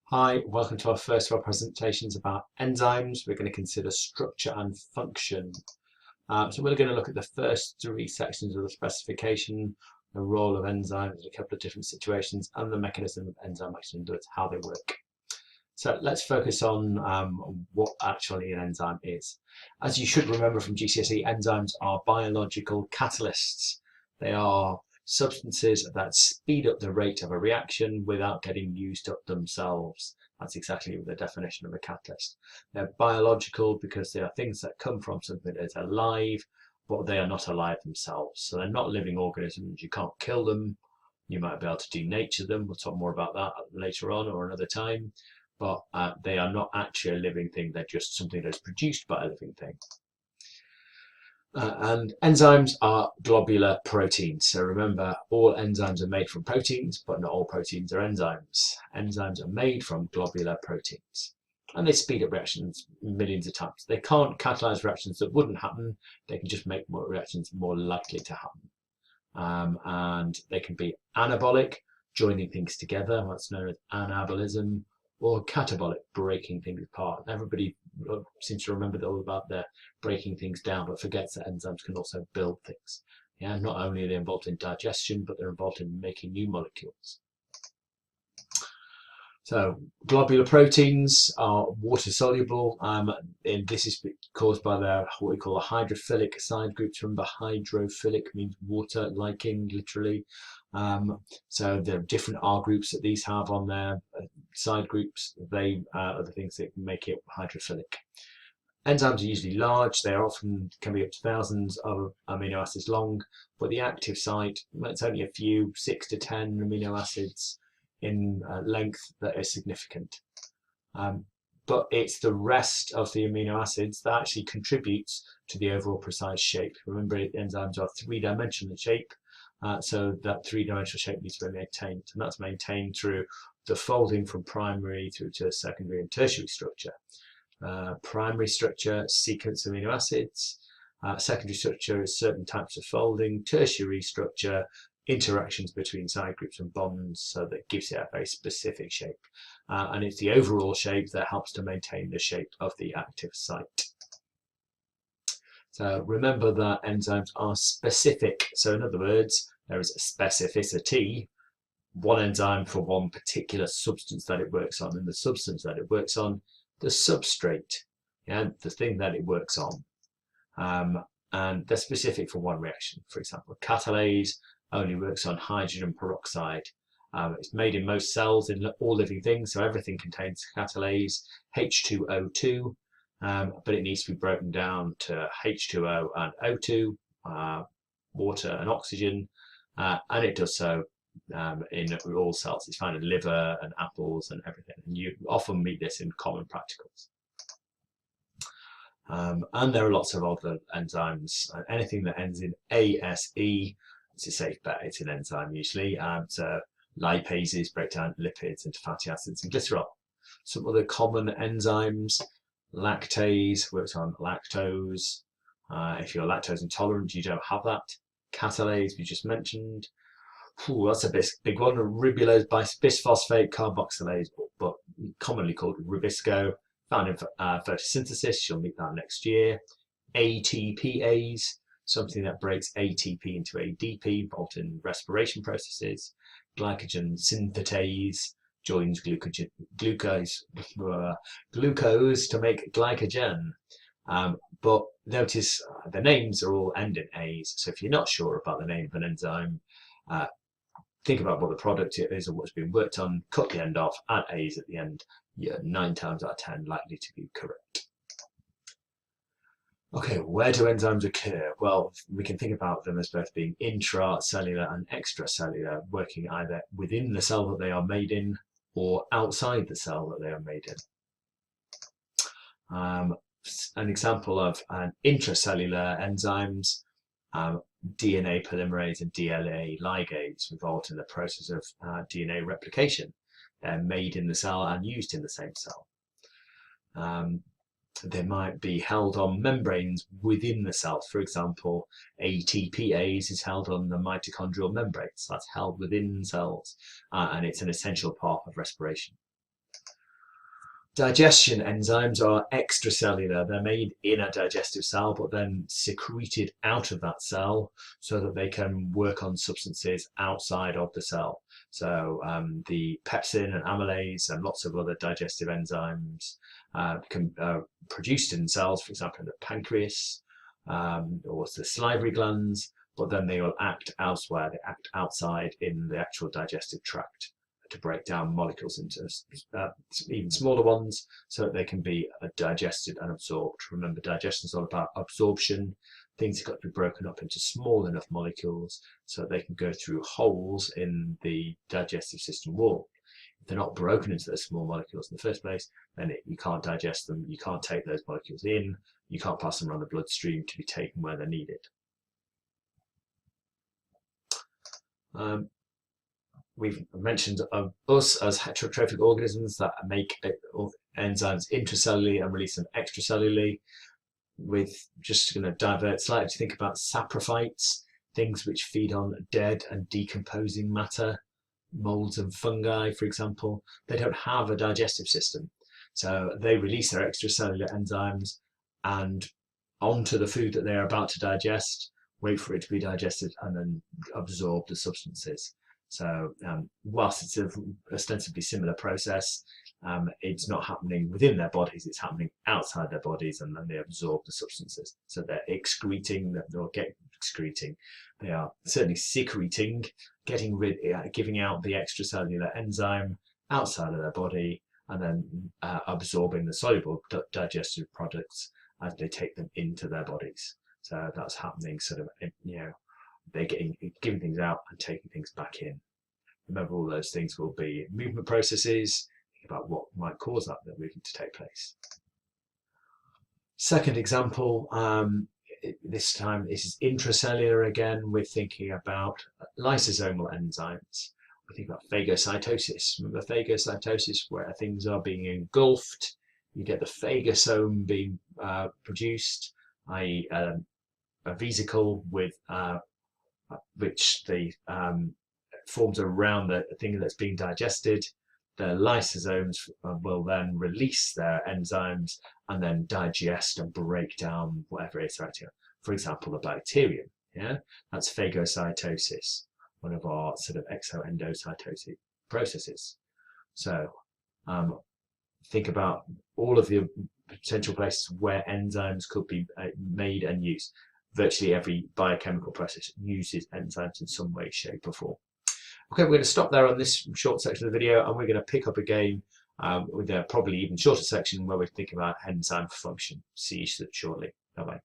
Hi, welcome to our first of our presentations about enzymes. We're going to consider structure and function. So we're going to look at the first three sections of the specification, the role of enzymes in a couple of different situations, and the mechanism of enzyme action, how they work. So let's focus on what actually an enzyme is. As you should remember from GCSE, enzymes are biological catalysts. They are substances that speed up the rate of a reaction without getting used up themselves. That's exactly the definition of a catalyst. They're biological because they are things that come from something that is alive, but they are not alive themselves. So they're not living organisms. You can't kill them. You might be able to denature them. We'll talk more about that later on or another time. But they are not actually a living thing. They're just something that's produced by a living thing. And enzymes are globular proteins. So remember, all enzymes are made from proteins, but not all proteins are enzymes. Enzymes are made from globular proteins. And they speed up reactions millions of times. They can't catalyze reactions that wouldn't happen. They can just make more reactions more likely to happen. And they can be anabolic, joining things together. That's known as anabolism. Or catabolic, breaking things apart. Everybody seems to remember all about the breaking things down, but forgets that enzymes can also build things. Yeah, not only are they involved in digestion, but they're involved in making new molecules. So globular proteins are water soluble, and this is caused by their what we call the hydrophilic side groups. Remember, hydrophilic means water liking, literally. So there are different R groups that these have on their side groups. They are the things that make it hydrophilic. Enzymes are usually large. They often can be up to thousands of amino acids long, but the active site, it's only a few, 6 to 10 amino acids in length that is significant. But it's the rest of the amino acids that actually contributes to the overall precise shape. Remember, enzymes are three-dimensional in shape, so that three-dimensional shape needs to be maintained, and that's maintained through the folding from primary through to secondary and tertiary structure. Primary structure, sequence of amino acids. Secondary structure is certain types of folding. Tertiary structure, interactions between side groups and bonds, so that gives it a very specific shape. And it's the overall shape that helps to maintain the shape of the active site. So remember that enzymes are specific. So in other words, there is a specificity, one enzyme for one particular substance that it works on, and the substance that it works on, the substrate, and the thing that it works on. And they're specific for one reaction. For example, catalase only works on hydrogen peroxide. It's made in most cells in all living things, so everything contains catalase, H2O2, but it needs to be broken down to H2O and O2, water and oxygen, and it does so in all cells. It's found in liver and apples and everything, and you often meet this in common practicals. And there are lots of other enzymes. Anything that ends in ASE, it's a safe bet, it's an enzyme usually. So lipases break down lipids into fatty acids and glycerol. Some other common enzymes, lactase works on lactose. If you're lactose intolerant, you don't have that. Catalase, we just mentioned. Ooh, that's a big one. Ribulose bisphosphate carboxylase, but commonly called Ribisco, found in photosynthesis. You'll meet that next year. ATPase, something that breaks ATP into ADP, involved in respiration processes. Glycogen synthetase joins glucose to make glycogen. But notice the names are all end in A's. So if you're not sure about the name of an enzyme, think about what the product is or what's being worked on, cut the end off, add A's at the end. You're 9 times out of 10 likely to be correct. Okay, where do enzymes occur? Well, we can think about them as both being intracellular and extracellular, working either within the cell that they are made in or outside the cell that they are made in. An example of an intracellular enzymes, DNA polymerase and DNA ligase involved in the process of DNA replication. They're made in the cell and used in the same cell. They might be held on membranes within the cell. For example, ATPase is held on the mitochondrial membranes. That's held within cells, and it's an essential part of respiration. Digestion enzymes are extracellular. They're made in a digestive cell, but then secreted out of that cell so that they can work on substances outside of the cell. So the pepsin and amylase and lots of other digestive enzymes can produced in cells, for example, in the pancreas or the salivary glands, but then they will act elsewhere. They act outside in the actual digestive tract to break down molecules into even smaller ones so that they can be digested and absorbed. Remember, digestion is all about absorption. Things have got to be broken up into small enough molecules so that they can go through holes in the digestive system wall. If they're not broken into those small molecules in the first place, then you can't digest them, you can't take those molecules in, you can't pass them around the bloodstream to be taken where they're needed. We've mentioned us as heterotrophic organisms that make enzymes intracellularly and release them extracellularly. With just going to divert slightly to think about saprophytes, things which feed on dead and decomposing matter, molds and fungi, for example. They don't have a digestive system, so they release their extracellular enzymes and onto the food that they're about to digest, wait for it to be digested, and then absorb the substances. So whilst it's an ostensibly similar process, it's not happening within their bodies, it's happening outside their bodies, and then they absorb the substances. So they're excreting, they are certainly secreting, giving out the extracellular enzyme outside of their body, and then absorbing the soluble digestive products as they take them into their bodies. So that's happening sort of, they're giving things out and taking things back in. Remember, all those things will be movement processes. Think about what might cause that movement to take place. Second example, this time this is intracellular again. We're thinking about lysosomal enzymes. We think about phagocytosis. Remember phagocytosis, where things are being engulfed. You get the phagosome being produced, i.e. a vesicle with which the forms around the thing that's being digested. The lysosomes will then release their enzymes and then digest and break down whatever it's acting on. For example, the bacterium. Yeah, that's phagocytosis, one of our sort of exoendocytotic processes. So think about all of the potential places where enzymes could be made and used. Virtually every biochemical process uses enzymes in some way, shape or form. Okay, we're going to stop there on this short section of the video, and we're going to pick up again with a probably even shorter section where we think about enzyme function. See you shortly. Bye-bye.